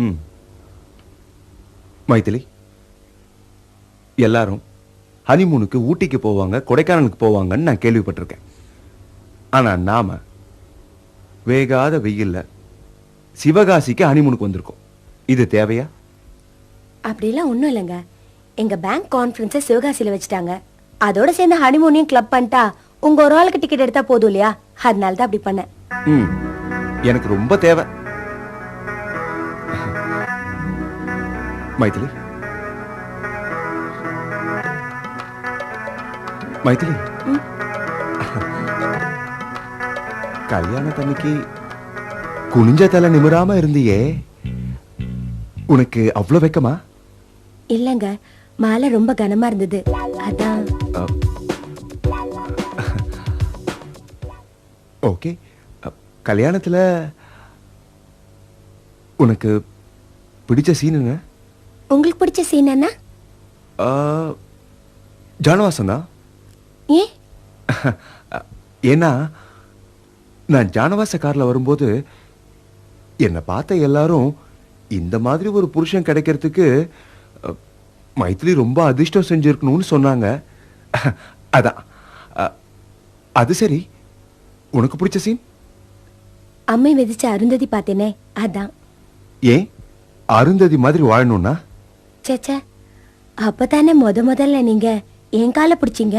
ம். மைதிலி, எல்லாரும் ஹனிமூனுக்கு ஊட்டிக்கு போவாங்க, கொடைக்கானலுக்கு போவாங்கன்னு நான் கேள்விப்பட்டிருக்கேன். ஆனா நாம வேகாத வெயில்ல சிவகாசிக்கு ஹனிமூனுக்கு வந்திருக்கோம். இது தேவையா? அப்படிலாம் ஒன்றும் இல்லைங்க. எங்க பேங்க் கான்ஃபரன்ஸை சிவகாசியில் வச்சுட்டாங்க. அதோட சேர்ந்து ஹனிமூனையும் கிளப் பண்ணிட்டா உங்க ஒரு ஆளுக்கு டிக்கெட் எடுத்தா போதும் இல்லையா? அதனால தான் அப்படி பண்ணேன். ம், எனக்கு ரொம்ப தேவை. மைதிலி, மைதிலி, கல்யாணத்தன்னைக்கு குனிஞ்ச தலை நிமிராம இருந்தியே, உனக்கு அவ்வளவு வெக்கமா? இல்லைங்க, மாலை ரொம்ப கனமா இருந்தது, அதான். ஓகே, கல்யாணத்துல உனக்கு பிடிச்ச சீனுங்க? உங்களுக்கு பிடிச்ச சீன் என்ன? ஜானவாசம் தான். ஏன்? ஏன்னா நான் ஜானவாச கார்ல வரும்போது என்னை பார்த்த எல்லாரும் இந்த மாதிரி ஒரு புருஷன் கிடைக்கிறதுக்கு மைதிலி ரொம்ப அதிர்ஷ்டம் செஞ்சிருக்கணும்னு சொன்னாங்க. அதான். அது சரி, உனக்கு பிடிச்ச சீன்? அம்மை விதிச்ச அருந்ததி பார்த்தேனே, அதான். ஏன் அருந்ததி மாதிரி வாழணும்னா? சேச்சே, அப்பதானே முதல்ல நீங்க என் காலை பிடிச்சீங்க.